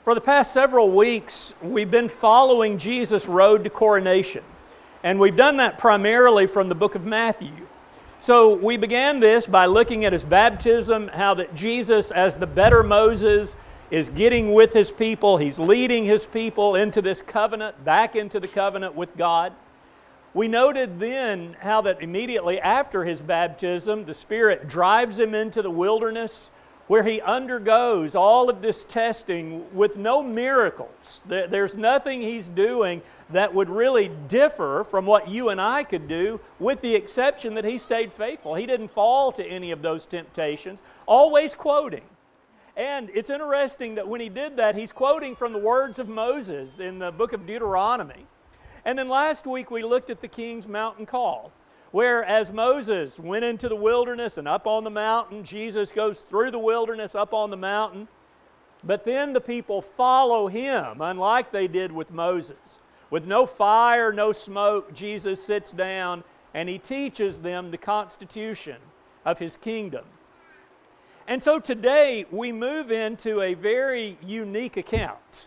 For the past several weeks, we've been following Jesus' road to coronation. And we've done that primarily from the book of Matthew. So we began this by looking at his baptism, how that Jesus, as the better Moses, is getting with his people. He's leading his people into this covenant, back into the covenant with God. We noted then how that immediately after his baptism, the Spirit drives him into the wilderness, where he undergoes all of this testing with no miracles. There's nothing he's doing that would really differ from what you and I could do, with the exception that he stayed faithful. He didn't fall to any of those temptations, always quoting. And it's interesting that when he did that, he's quoting from the words of Moses in the book of Deuteronomy. And then last week we looked at the King's Mountain Call, where as Moses went into the wilderness and up on the mountain, Jesus goes through the wilderness up on the mountain, but then the people follow him, unlike they did with Moses. With no fire, no smoke, Jesus sits down and he teaches them the constitution of his kingdom. And so today we move into a very unique account.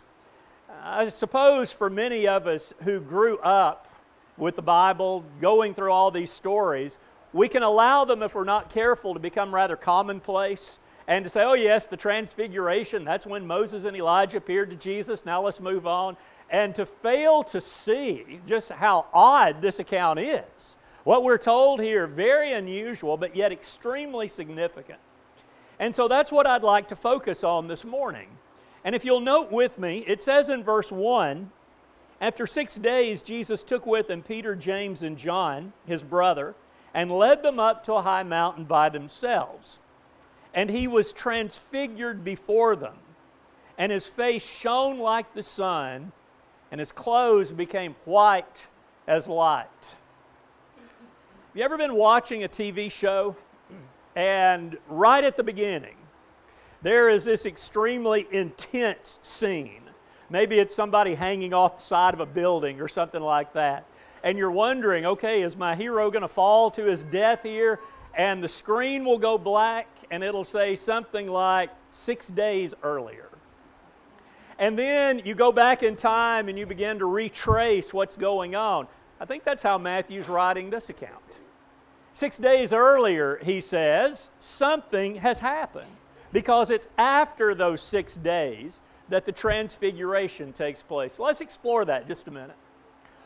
I suppose for many of us who grew up with the Bible, going through all these stories, we can allow them, if we're not careful, to become rather commonplace and to say, oh yes, the transfiguration, that's when Moses and Elijah appeared to Jesus, now let's move on. And to fail to see just how odd this account is. What we're told here, very unusual, but yet extremely significant. And so that's what I'd like to focus on this morning. And if you'll note with me, it says in verse 1, after 6 days, Jesus took with him Peter, James, and John, his brother, and led them up to a high mountain by themselves. And he was transfigured before them, and his face shone like the sun, and his clothes became white as light. Have you ever been watching a TV show, and right at the beginning, there is this extremely intense scene? Maybe it's somebody hanging off the side of a building or something like that. And you're wondering, okay, is my hero going to fall to his death here? And the screen will go black and it'll say something like 6 days earlier. And then you go back in time and you begin to retrace what's going on. I think that's how Matthew's writing this account. 6 days earlier, he says, something has happened. Because it's after those 6 days that the transfiguration takes place. So let's explore that just a minute.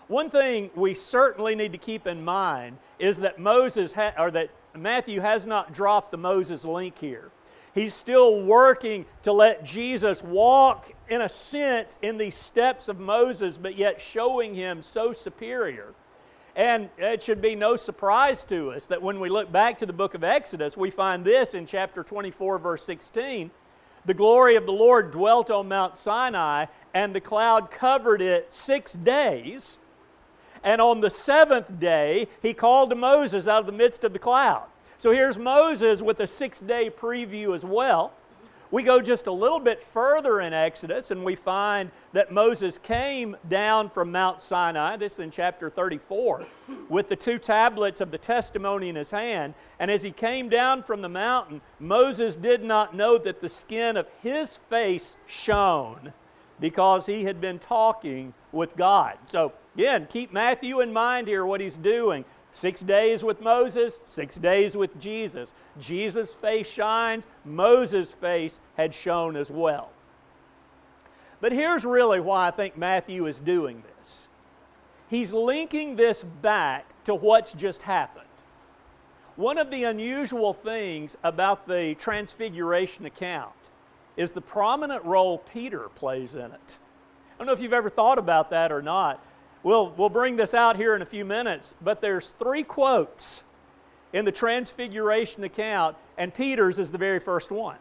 One thing we certainly need to keep in mind is that Matthew has not dropped the Moses link here. He's still working to let Jesus walk, in a sense, in these steps of Moses, but yet showing him so superior. And it should be no surprise to us that when we look back to the book of Exodus, we find this in chapter 24, verse 16. The glory of the Lord dwelt on Mount Sinai, and the cloud covered it 6 days. And on the seventh day, he called to Moses out of the midst of the cloud. So here's Moses with a 6-day preview as well. We go just a little bit further in Exodus, and we find that Moses came down from Mount Sinai, this is in chapter 34, with the 2 tablets of the testimony in his hand. And as he came down from the mountain, Moses did not know that the skin of his face shone, because he had been talking with God. So again, keep Matthew in mind here, what he's doing. 6 days with Moses, 6 days with Jesus. Jesus' face shines, Moses' face had shone as well. But here's really why I think Matthew is doing this. He's linking this back to what's just happened. One of the unusual things about the Transfiguration account is the prominent role Peter plays in it. I don't know if you've ever thought about that or not. We'll bring this out here in a few minutes, but there's 3 quotes in the Transfiguration account, and Peter's is the very first one.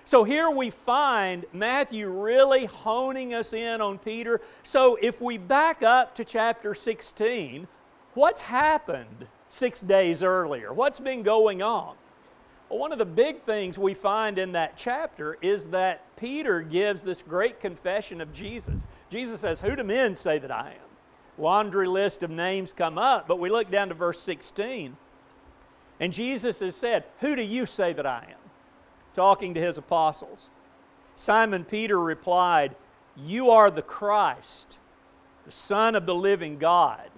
So here we find Matthew really honing us in on Peter. So if we back up to chapter 16, what's happened 6 days earlier? What's been going on? Well, one of the big things we find in that chapter is that Peter gives this great confession of Jesus. Jesus says, "Who do men say that I am?" Laundry list of names come up, but we look down to verse 16. And Jesus has said, "Who do you say that I am?" Talking to his apostles. Simon Peter replied, "You are the Christ, the Son of the living God."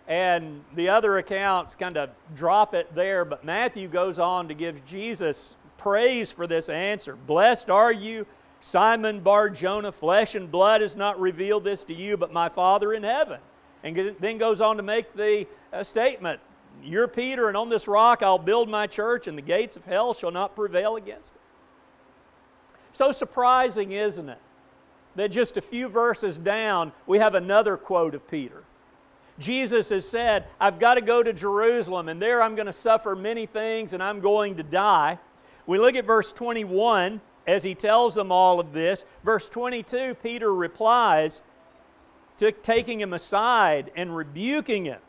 And the other accounts kind of drop it there, but Matthew goes on to give Jesus praise for this answer. "Blessed are you, Simon Bar-Jonah, flesh and blood has not revealed this to you, but my Father in heaven." And then goes on to make the statement, "You're Peter, and on this rock I'll build my church, and the gates of hell shall not prevail against it." So surprising, isn't it, that just a few verses down we have another quote of Peter. Jesus has said, "I've got to go to Jerusalem, and there I'm going to suffer many things, and I'm going to die." We look at verse 21 as he tells them all of this. Verse 22, Peter replies, taking him aside and rebuking him,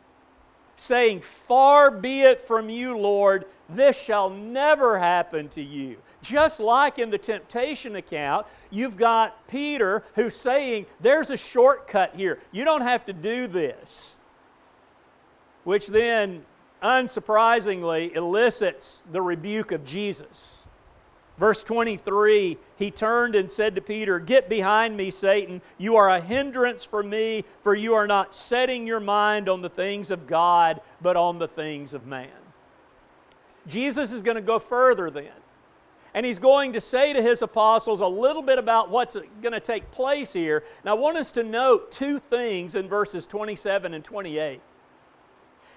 saying, "Far be it from you, Lord, this shall never happen to you." Just like in the temptation account, you've got Peter who's saying, "There's a shortcut here. You don't have to do this." Which then, unsurprisingly, elicits the rebuke of Jesus. Verse 23, he turned and said to Peter, "Get behind me, Satan. You are a hindrance for me, for you are not setting your mind on the things of God, but on the things of man." Jesus is going to go further then. And he's going to say to his apostles a little bit about what's going to take place here. Now I want us to note two things in verses 27 and 28.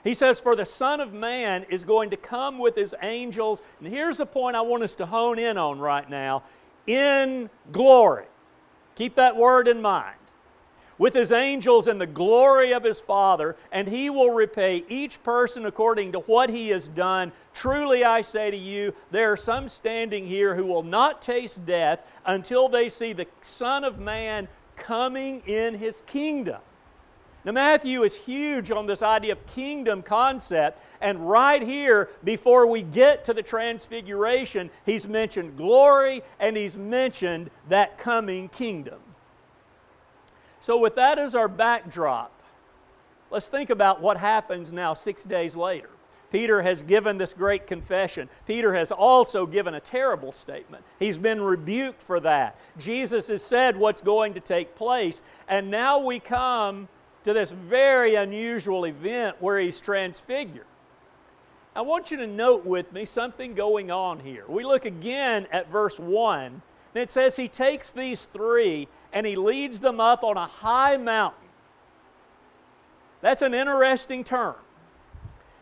He says, "For the Son of Man is going to come with His angels," and here's the point I want us to hone in on right now, "in glory." Keep that word in mind. "With His angels in the glory of His Father, and He will repay each person according to what he has done. Truly I say to you, there are some standing here who will not taste death until they see the Son of Man coming in His kingdom." Now Matthew is huge on this idea of kingdom concept, and right here, before we get to the transfiguration, he's mentioned glory and he's mentioned that coming kingdom. So with that as our backdrop, let's think about what happens now 6 days later. Peter has given this great confession. Peter has also given a terrible statement. He's been rebuked for that. Jesus has said what's going to take place, and now we come to this very unusual event where he's transfigured. I want you to note with me something going on here. We look again at verse 1, and it says he takes these three and he leads them up on a high mountain. That's an interesting term.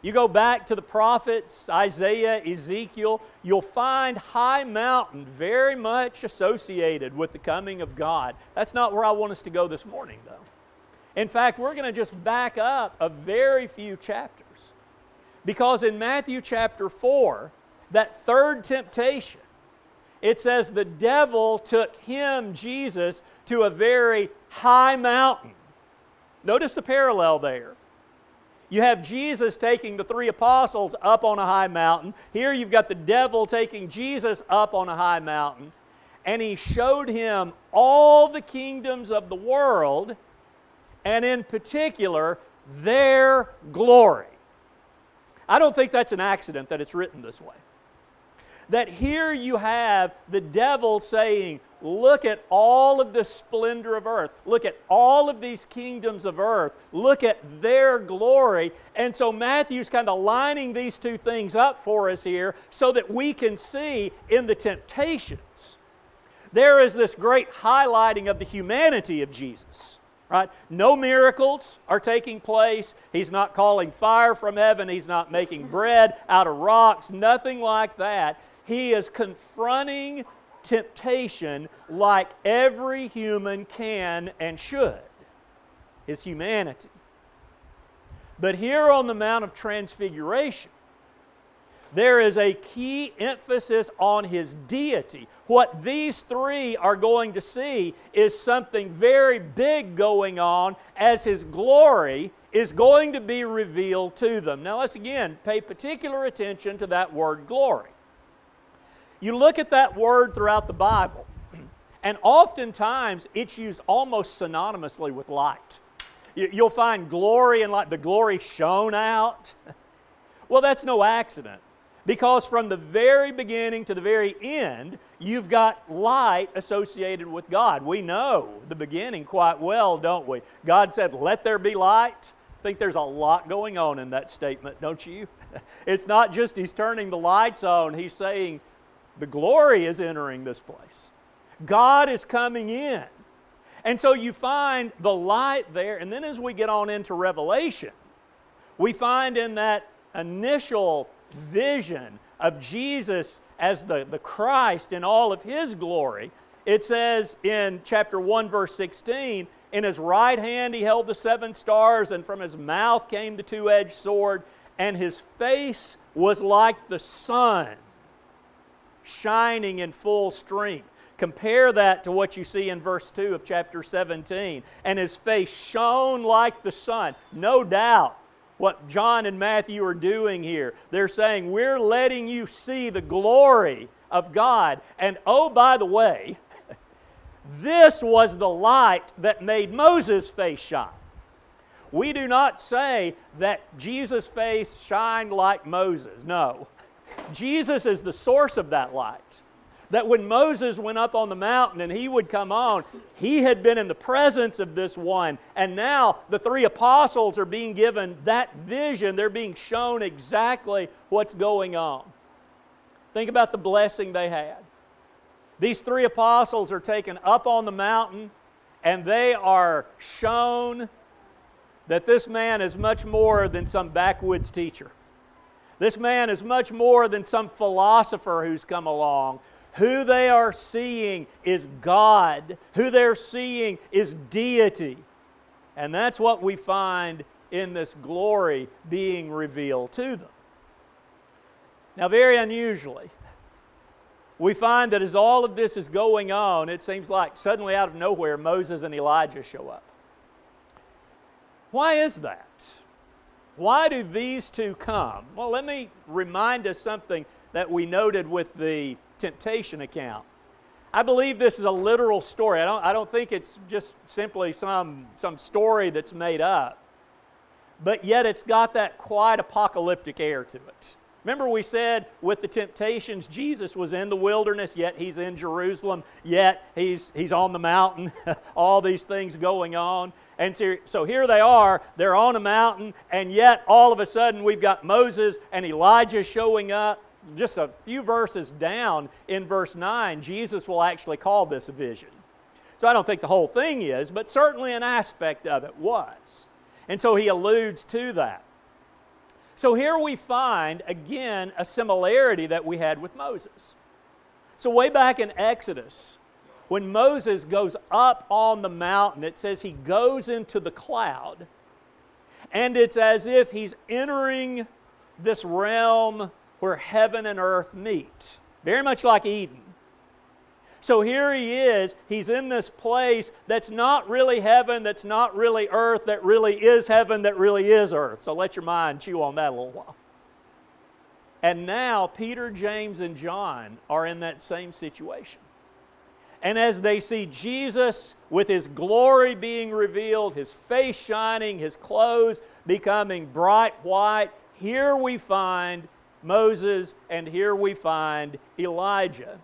You go back to the prophets, Isaiah, Ezekiel, you'll find high mountain very much associated with the coming of God. That's not where I want us to go this morning, though. In fact, we're going to just back up a very few chapters. Because in Matthew chapter 4, that third temptation, it says the devil took him, Jesus, to a very high mountain. Notice the parallel there. You have Jesus taking the three apostles up on a high mountain. Here you've got the devil taking Jesus up on a high mountain. And he showed him all the kingdoms of the world, and in particular, their glory. I don't think that's an accident that it's written this way. That here you have the devil saying, look at all of the splendor of earth. Look at all of these kingdoms of earth. Look at their glory. And so Matthew's kind of lining these two things up for us here so that we can see in the temptations, there is this great highlighting of the humanity of Jesus. Right? No miracles are taking place. He's not calling fire from heaven. He's not making bread out of rocks. Nothing like that. He is confronting temptation like every human can and should. His humanity. But here on the Mount of Transfiguration, there is a key emphasis on His deity. What these three are going to see is something very big going on as His glory is going to be revealed to them. Now let's again pay particular attention to that word glory. You look at that word throughout the Bible, and oftentimes it's used almost synonymously with light. You'll find glory and light, the glory shone out. Well, that's no accident. Because from the very beginning to the very end, you've got light associated with God. We know the beginning quite well, don't we? God said, "Let there be light." I think there's a lot going on in that statement, don't you? It's not just He's turning the lights on. He's saying the glory is entering this place. God is coming in. And so you find the light there. And then as we get on into Revelation, we find in that initial vision of Jesus as the Christ in all of His glory, it says in chapter 1, verse 16, "In His right hand He held the 7 stars, and from His mouth came the two-edged sword, and His face was like the sun, shining in full strength." Compare that to what you see in verse 2 of chapter 17. "And His face shone like the sun." No doubt what John and Matthew are doing here. They're saying, we're letting you see the glory of God. And oh, by the way, this was the light that made Moses' face shine. We do not say that Jesus' face shined like Moses. No. Jesus is the source of that light. That when Moses went up on the mountain and he would come on, he had been in the presence of this one. And now the 3 apostles are being given that vision. They're being shown exactly what's going on. Think about the blessing they had. These 3 apostles are taken up on the mountain and they are shown that this man is much more than some backwoods teacher. This man is much more than some philosopher who's come along. Who they are seeing is God. Who they're seeing is deity. And that's what we find in this glory being revealed to them. Now, very unusually, we find that as all of this is going on, it seems like suddenly out of nowhere, Moses and Elijah show up. Why is that? Why do these two come? Well, let me remind us something that we noted with the temptation account. I believe this is a literal story. I don't think it's just simply some story that's made up. But yet it's got that quite apocalyptic air to it. Remember we said with the temptations, Jesus was in the wilderness, yet He's in Jerusalem, yet He's on the mountain, all these things going on. And so here they are, they're on a mountain, and yet all of a sudden we've got Moses and Elijah showing up. Just a few verses down in verse 9, Jesus will actually call this a vision. So I don't think the whole thing is, but certainly an aspect of it was. And so He alludes to that. So here we find, again, a similarity that we had with Moses. So way back in Exodus, when Moses goes up on the mountain, it says he goes into the cloud. And it's as if he's entering this realm where heaven and earth meet. Very much like Eden. So here he is, he's in this place that's not really heaven, that's not really earth, that really is heaven, that really is earth. So let your mind chew on that a little while. And now Peter, James, and John are in that same situation. And as they see Jesus with His glory being revealed, His face shining, His clothes becoming bright white, here we find Moses and here we find Elijah.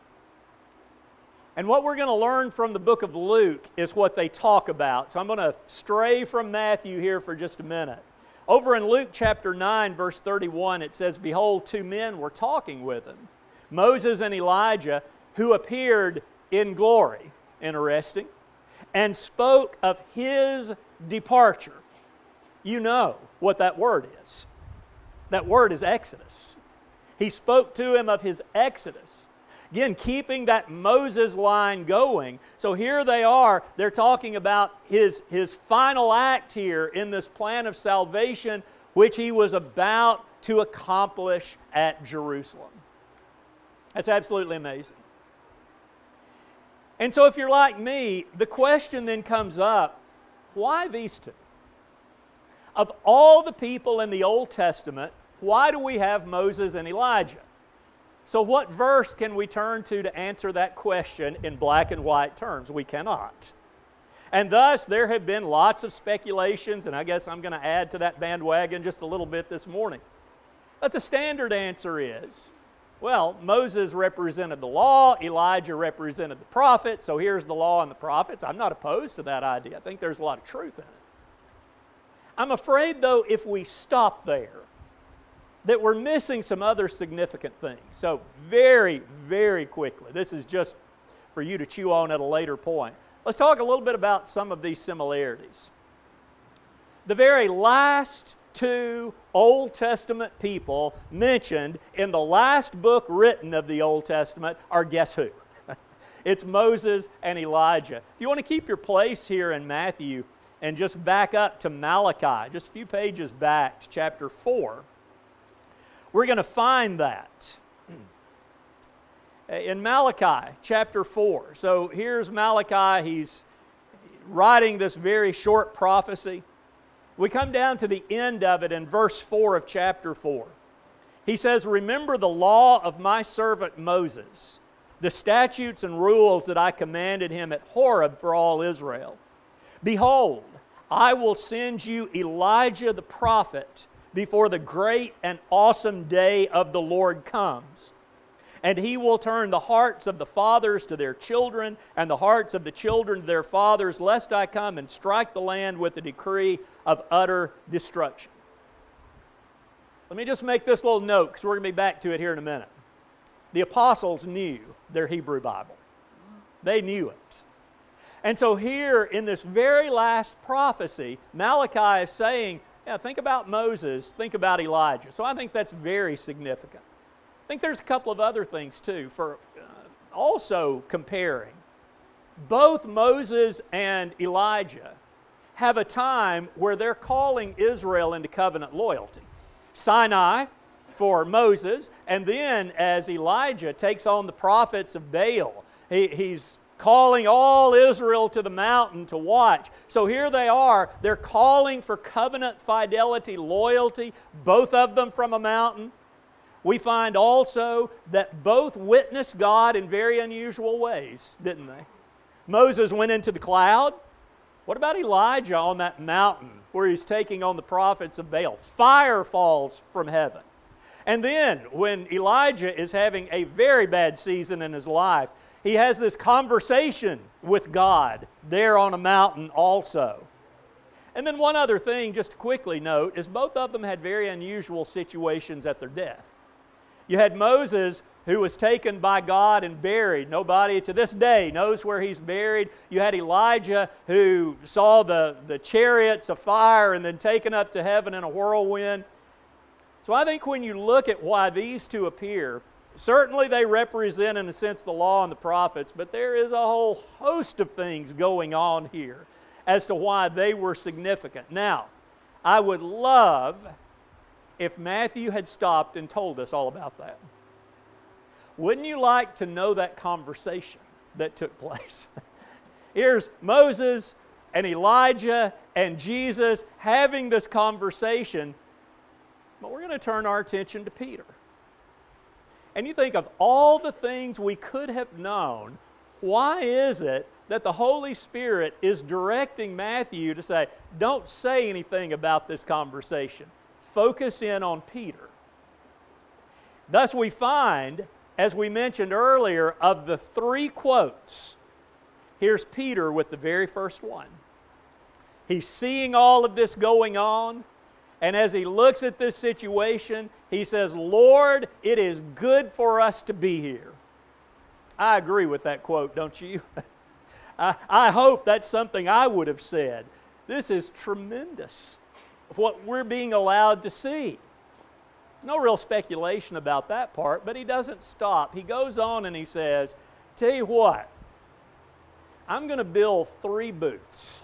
And what we're going to learn from the book of Luke is what they talk about. So I'm going to stray from Matthew here for just a minute. Over in Luke chapter 9, verse 31, it says, "Behold, 2 men were talking with Him, Moses and Elijah, who appeared in glory," interesting, "and spoke of His departure." You know what that word is. That word is Exodus. He spoke to him of His Exodus. Again, keeping that Moses line going. So here they are, they're talking about his final act here in this plan of salvation, which He was about to accomplish at Jerusalem. That's absolutely amazing. And so if you're like me, the question then comes up, why these two? Of all the people in the Old Testament, why do we have Moses and Elijah? So what verse can we turn to answer that question in black and white terms? We cannot. And thus there have been lots of speculations, and I guess I'm going to add to that bandwagon just a little bit this morning. But the standard answer is, well, Moses represented the law, Elijah represented the prophets, so here's the law and the prophets. I'm not opposed to that idea. I think there's a lot of truth in it. I'm afraid, though, if we stop there, that we're missing some other significant things. So very, very quickly, this is just for you to chew on at a later point. Let's talk a little bit about some of these similarities. The very last two Old Testament people mentioned in the last book written of the Old Testament are, guess who? It's Moses and Elijah. If you want to keep your place here in Matthew and just back up to Malachi, just a few pages back to chapter 4, we're going to find that in Malachi chapter 4. So here's Malachi. He's writing this very short prophecy. We come down to the end of it in verse 4 of chapter 4. He says, "Remember the law of my servant Moses, the statutes and rules that I commanded him at Horeb for all Israel. Behold, I will send you Elijah the prophet before the great and awesome day of the Lord comes. And he will turn the hearts of the fathers to their children, and the hearts of the children to their fathers, lest I come and strike the land with a decree of utter destruction." Let me just make this little note, because we're going to be back to it here in a minute. The apostles knew their Hebrew Bible. They knew it. And so here in this very last prophecy, Malachi is saying, yeah, think about Moses, think about Elijah. So I think that's very significant. I think there's a couple of other things too for also comparing. Both Moses and Elijah have a time where they're calling Israel into covenant loyalty. Sinai for Moses, and then as Elijah takes on the prophets of Baal, he's calling all Israel to the mountain to watch. So here they are, they're calling for covenant fidelity, loyalty, both of them from a mountain. We find also that both witnessed God in very unusual ways, didn't they? Moses went into the cloud. What about Elijah on that mountain where he's taking on the prophets of Baal? Fire falls from heaven. And then when Elijah is having a very bad season in his life, he has this conversation with God there on a mountain also. And then one other thing, just to quickly note, is both of them had very unusual situations at their death. You had Moses, who was taken by God and buried. Nobody to this day knows where he's buried. You had Elijah, who saw the chariots of fire and then taken up to heaven in a whirlwind. So I think when you look at why these two appear, certainly they represent, in a sense, the law and the prophets, but there is a whole host of things going on here as to why they were significant. Now, I would love if Matthew had stopped and told us all about that. Wouldn't you like to know that conversation that took place? Here's Moses and Elijah and Jesus having this conversation, but we're going to turn our attention to Peter. And you think of all the things we could have known, why is it that the Holy Spirit is directing Matthew to say, don't say anything about this conversation. Focus in on Peter. Thus we find, as we mentioned earlier, of the three quotes, here's Peter with the very first one. He's seeing all of this going on, and as he looks at this situation, he says, "Lord, it is good for us to be here." I agree with that quote, don't you? I hope that's something I would have said. This is tremendous, what we're being allowed to see. No real speculation about that part, but he doesn't stop. He goes on and he says, tell you what, I'm going to build 3 booths.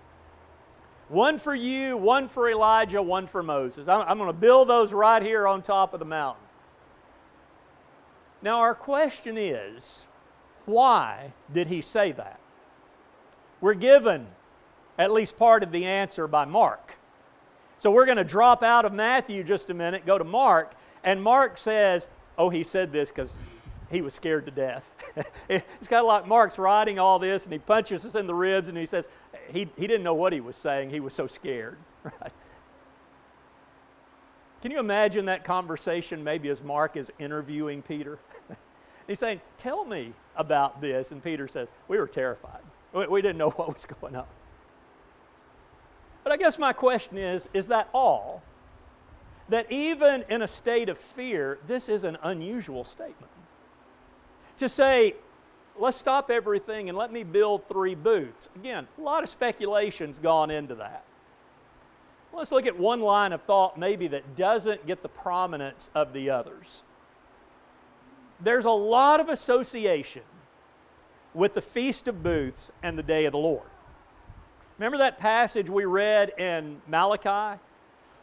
One for you, one for Elijah, one for Moses. I'm going to build those right here on top of the mountain. Now our question is, why did he say that? We're given at least part of the answer by Mark. So we're going to drop out of Matthew just a minute, go to Mark, and Mark says, oh, he said this because he was scared to death. It's kind of like Mark's writing all this, and he punches us in the ribs, and he says he didn't know what he was saying. He was so scared. Right? Can you imagine that conversation maybe as Mark is interviewing Peter? He's saying, tell me about this. And Peter says, we were terrified. We didn't know what was going on. But I guess my question is that all? That even in a state of fear, this is an unusual statement. To say, let's stop everything and let me build 3 booths. Again, a lot of speculation's gone into that. Let's look at one line of thought maybe that doesn't get the prominence of the others. There's a lot of association with the Feast of Booths and the Day of the Lord. Remember that passage we read in Malachi?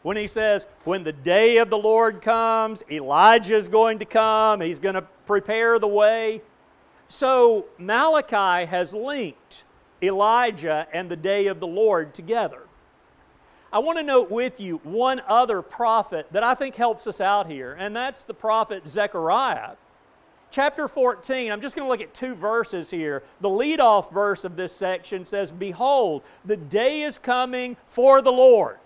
When he says, when the day of the Lord comes, Elijah is going to come, he's going to prepare the way. So Malachi has linked Elijah and the day of the Lord together. I want to note with you one other prophet that I think helps us out here, and that's the prophet Zechariah. Chapter 14, I'm just going to look at 2 verses here. The leadoff verse of this section says, behold, the day is coming for the Lord.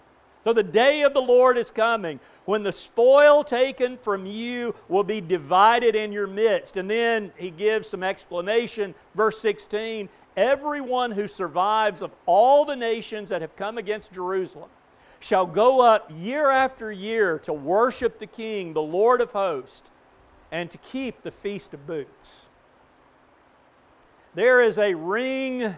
So the day of the Lord is coming, when the spoil taken from you will be divided in your midst. And then he gives some explanation. Verse 16, everyone who survives of all the nations that have come against Jerusalem shall go up year after year to worship the King, the Lord of hosts, and to keep the Feast of Booths. There is a ring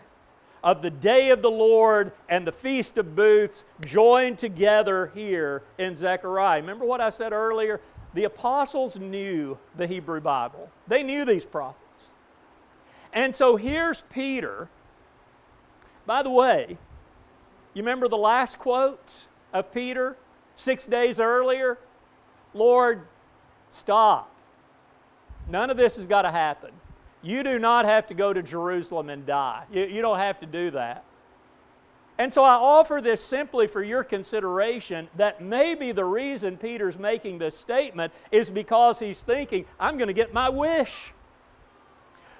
of the day of the Lord and the Feast of Booths joined together here in Zechariah. Remember what I said earlier? The apostles knew the Hebrew Bible. They knew these prophets. And so here's Peter. By the way, you remember the last quote of Peter 6 days earlier? Lord, stop. None of this has got to happen. You do not have to go to Jerusalem and die. You don't have to do that. And so I offer this simply for your consideration that maybe the reason Peter's making this statement is because he's thinking, I'm going to get my wish.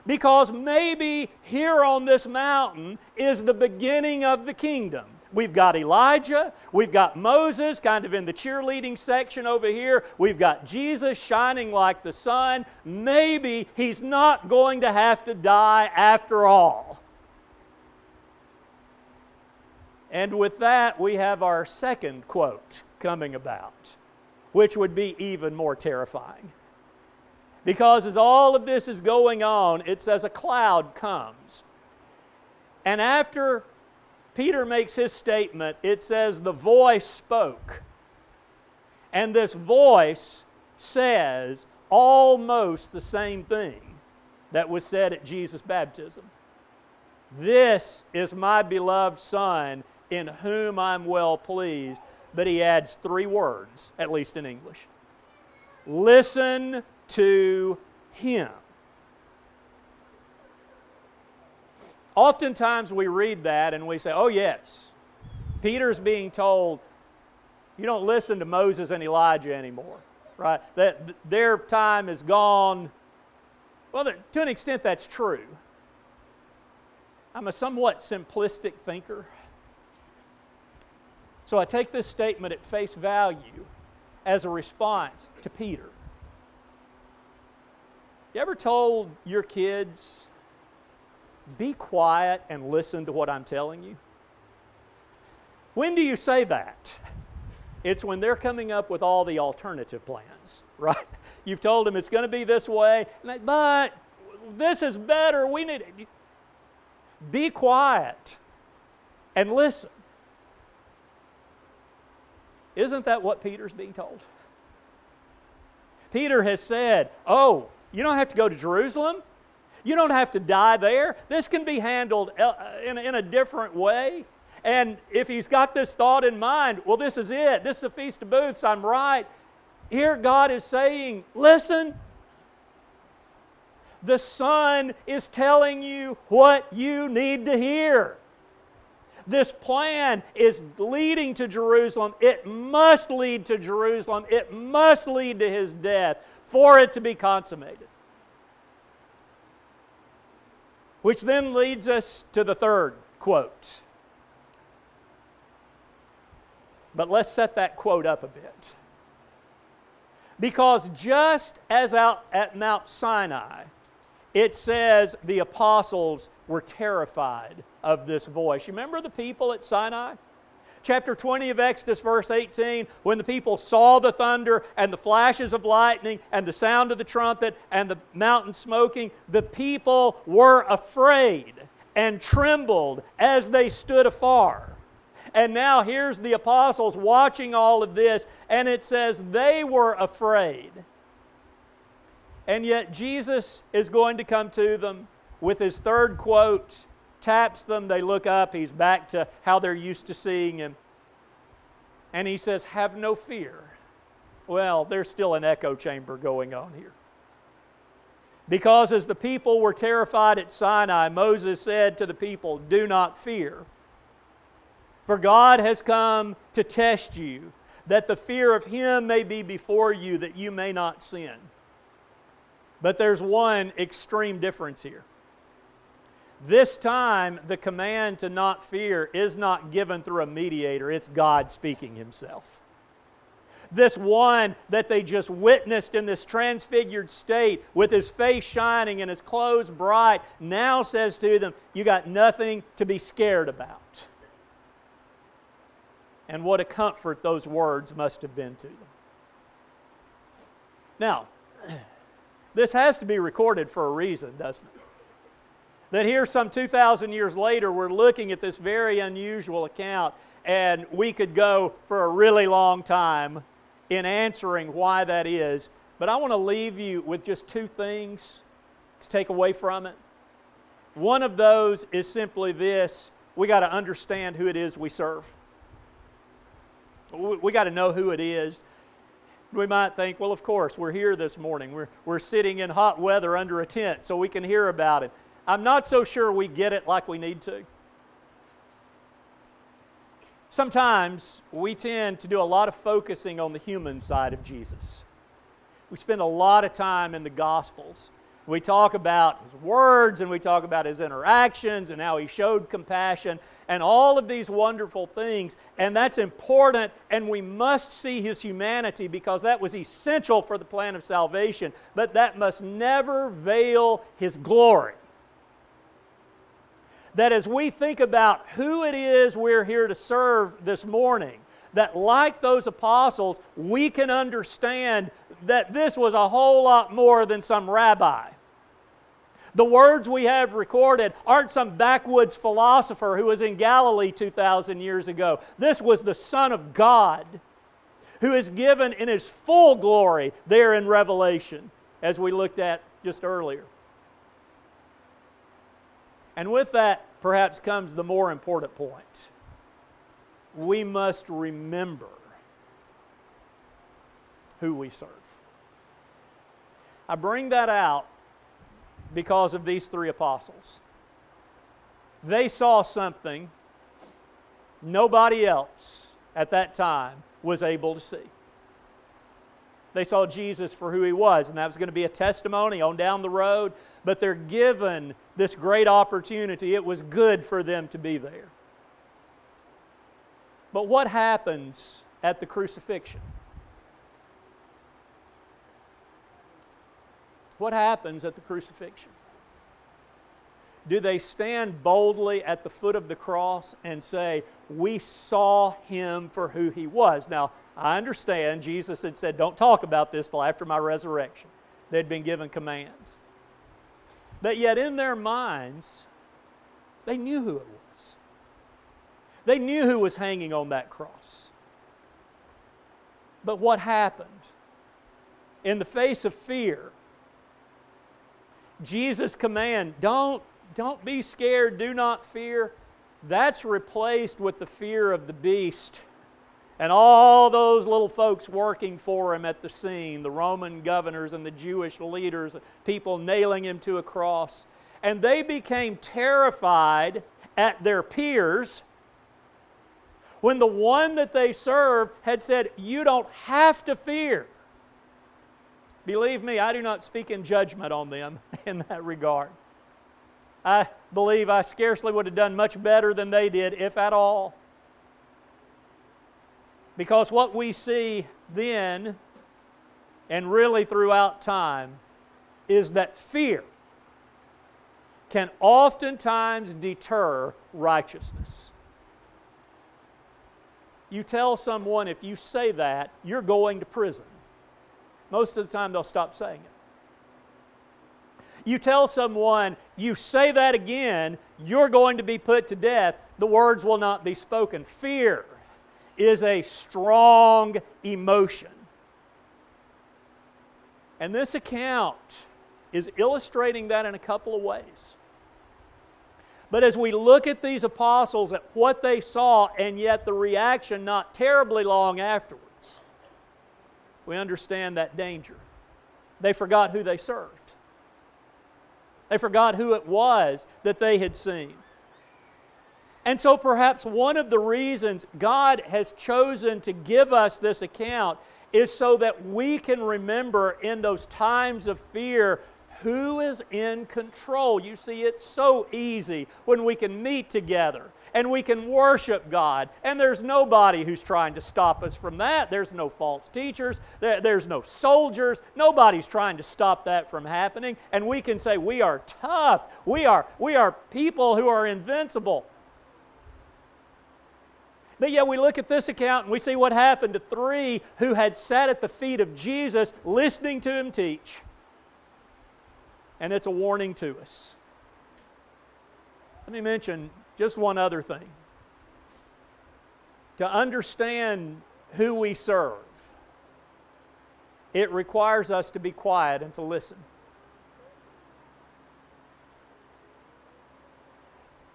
Because maybe here on this mountain is the beginning of the kingdom. We've got Elijah, we've got Moses kind of in the cheerleading section over here, we've got Jesus shining like the sun. Maybe he's not going to have to die after all. And with that, we have our second quote coming about, which would be even more terrifying. Because as all of this is going on, it says a cloud comes. And after Peter makes his statement, it says the voice spoke. And this voice says almost the same thing that was said at Jesus' baptism. This is my beloved Son in whom I'm well pleased. But he adds 3 words, at least in English. Listen to him. Oftentimes we read that and we say, oh yes, Peter's being told, you don't listen to Moses and Elijah anymore, right? That their time is gone. Well, to an extent that's true. I'm a somewhat simplistic thinker. So I take this statement at face value as a response to Peter. You ever told your kids, be quiet and listen to what I'm telling you? When do you say that? It's when they're coming up with all the alternative plans, right? You've told them it's going to be this way, but this is better. We need it. Be quiet and listen. Isn't that what Peter's being told? Peter has said, oh, you don't have to go to Jerusalem. You don't have to die there. This can be handled in a different way. And if he's got this thought in mind, well, this is it. This is the Feast of Booths. I'm right. Here God is saying, listen. The Son is telling you what you need to hear. This plan is leading to Jerusalem. It must lead to Jerusalem. It must lead to His death for it to be consummated. Which then leads us to the third quote. But let's set that quote up a bit. Because just as out at Mount Sinai, it says the apostles were terrified of this voice. You remember the people at Sinai? Chapter 20 of Exodus, verse 18, when the people saw the thunder and the flashes of lightning and the sound of the trumpet and the mountain smoking, the people were afraid and trembled as they stood afar. And now here's the apostles watching all of this, and it says they were afraid. And yet Jesus is going to come to them with His third quote, taps them, they look up, He's back to how they're used to seeing Him. And He says, have no fear. Well, there's still an echo chamber going on here. Because as the people were terrified at Sinai, Moses said to the people, do not fear. For God has come to test you, that the fear of Him may be before you, that you may not sin. But there's one extreme difference here. This time, the command to not fear is not given through a mediator. It's God speaking Himself. This one that they just witnessed in this transfigured state with His face shining and His clothes bright now says to them, you got nothing to be scared about. And what a comfort those words must have been to them. Now, this has to be recorded for a reason, doesn't it? That here some 2,000 years later, we're looking at this very unusual account, and we could go for a really long time in answering why that is. But I want to leave you with just two things to take away from it. One of those is simply this: we got to understand who it is we serve. We got to know who it is. We might think, well, of course, we're here this morning. We're sitting in hot weather under a tent so we can hear about it. I'm not so sure we get it like we need to. Sometimes we tend to do a lot of focusing on the human side of Jesus. We spend a lot of time in the Gospels. We talk about His words and we talk about His interactions and how He showed compassion and all of these wonderful things. And that's important, and we must see His humanity because that was essential for the plan of salvation. But that must never veil His glory. That as we think about who it is we're here to serve this morning, that like those apostles, we can understand that this was a whole lot more than some rabbi. The words we have recorded aren't some backwoods philosopher who was in Galilee 2,000 years ago. This was the Son of God who is given in His full glory there in Revelation, as we looked at just earlier. And with that perhaps comes the more important point. We must remember who we serve. I bring that out because of these three apostles. They saw something nobody else at that time was able to see. They saw Jesus for who He was, and that was going to be a testimony on down the road, but they're given this great opportunity. It was good for them to be there. But what happens at the crucifixion? What happens at the crucifixion? Do they stand boldly at the foot of the cross and say, we saw Him for who He was? Now, I understand Jesus had said, don't talk about this till after my resurrection. They'd been given commands. But yet in their minds, they knew who it was. They knew who was hanging on that cross. But what happened? In the face of fear, Jesus' command, don't be scared, do not fear, that's replaced with the fear of the beast and all those little folks working for Him at the scene, the Roman governors and the Jewish leaders, people nailing Him to a cross. And they became terrified at their peers when the one that they served had said, you don't have to fear. Believe me, I do not speak in judgment on them in that regard. I believe I scarcely would have done much better than they did, if at all. Because what we see then and really throughout time, is that fear can oftentimes deter righteousness. You tell someone if you say that, you're going to prison. Most of the time they'll stop saying it. You tell someone, you say that again, you're going to be put to death, the words will not be spoken. Fear is a strong emotion. And this account is illustrating that in a couple of ways. But as we look at these apostles, at what they saw, and yet the reaction not terribly long afterwards, we understand that danger. They forgot who they served. They forgot who it was that they had seen. And so perhaps one of the reasons God has chosen to give us this account is so that we can remember in those times of fear who is in control. You see, it's so easy when we can meet together and we can worship God, and there's nobody who's trying to stop us from that. There's no false teachers, there's no soldiers, nobody's trying to stop that from happening, and we can say we are tough, we are people who are invincible. But yet we look at this account and we see what happened to three who had sat at the feet of Jesus listening to Him teach. And it's a warning to us. Let me mention just one other thing. To understand who we serve, it requires us to be quiet and to listen.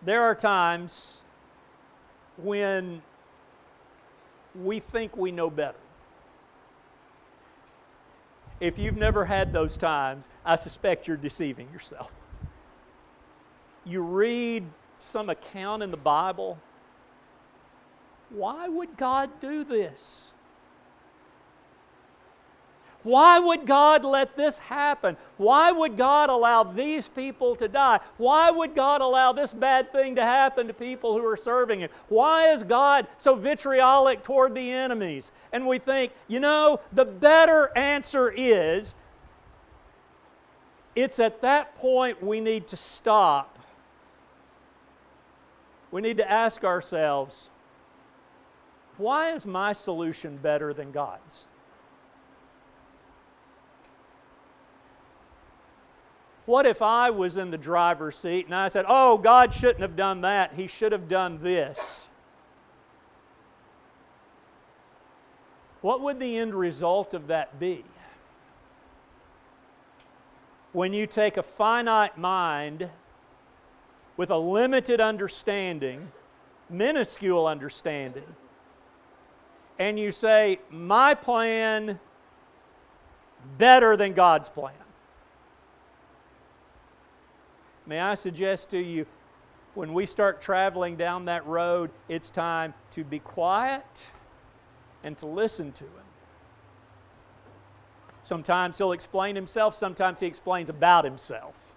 There are times when we think we know better. If you've never had those times, I suspect you're deceiving yourself. You read some account in the Bible. Why would God do this? Why would God let this happen? Why would God allow these people to die? Why would God allow this bad thing to happen to people who are serving Him? Why is God so vitriolic toward the enemies? And we think, the better answer is, it's at that point we need to stop. We need to ask ourselves, why is my solution better than God's? What if I was in the driver's seat and I said, oh, God shouldn't have done that, He should have done this? What would the end result of that be? When you take a finite mind with a limited understanding, minuscule understanding, and you say, my plan better than God's plan. May I suggest to you, when we start traveling down that road, it's time to be quiet and to listen to Him. Sometimes He'll explain Himself, sometimes He explains about Himself.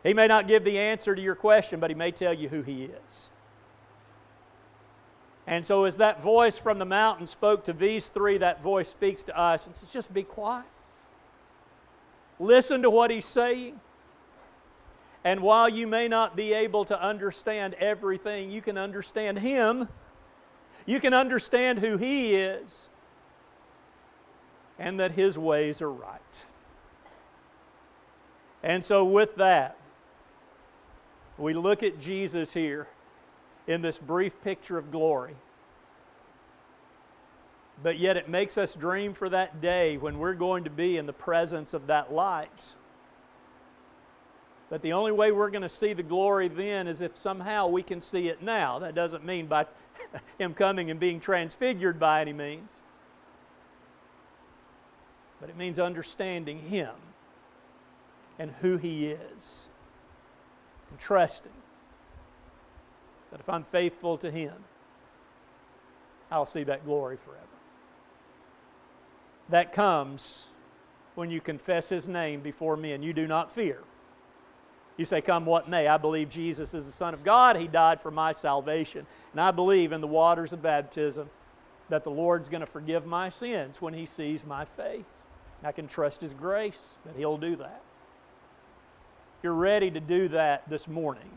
He may not give the answer to your question, but He may tell you who He is. And so as that voice from the mountain spoke to these three, that voice speaks to us and says, just be quiet. Listen to what He's saying. And while you may not be able to understand everything, you can understand Him. You can understand who He is. And that His ways are right. And so with that, we look at Jesus here in this brief picture of glory. But yet it makes us dream for that day when we're going to be in the presence of that light. But the only way we're going to see the glory then is if somehow we can see it now. That doesn't mean by Him coming and being transfigured by any means. But it means understanding Him and who He is. And trusting that if I'm faithful to Him, I'll see that glory forever. That comes when you confess His name before men. You do not fear. You say, come what may, I believe Jesus is the Son of God. He died for my salvation. And I believe in the waters of baptism that the Lord's going to forgive my sins when He sees my faith. I can trust His grace that He'll do that. If you're ready to do that this morning,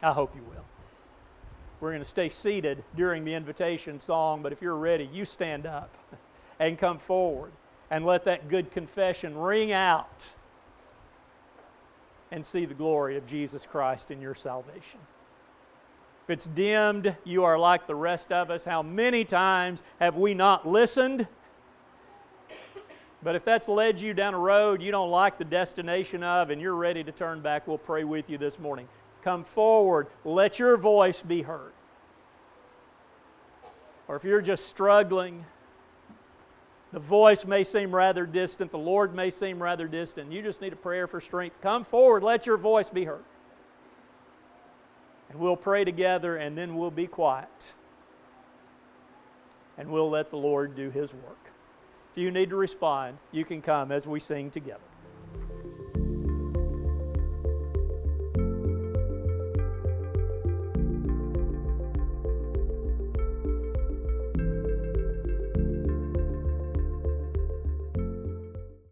I hope you will. We're going to stay seated during the invitation song, but if you're ready, you stand up and come forward and let that good confession ring out and see the glory of Jesus Christ in your salvation. If it's dimmed, you are like the rest of us. How many times have we not listened? But if that's led you down a road you don't like the destination of and you're ready to turn back, we'll pray with you this morning. Come forward. Let your voice be heard. Or if you're just struggling, the voice may seem rather distant, the Lord may seem rather distant, you just need a prayer for strength. Come forward. Let your voice be heard. And we'll pray together, and then we'll be quiet. And we'll let the Lord do His work. If you need to respond, you can come as we sing together.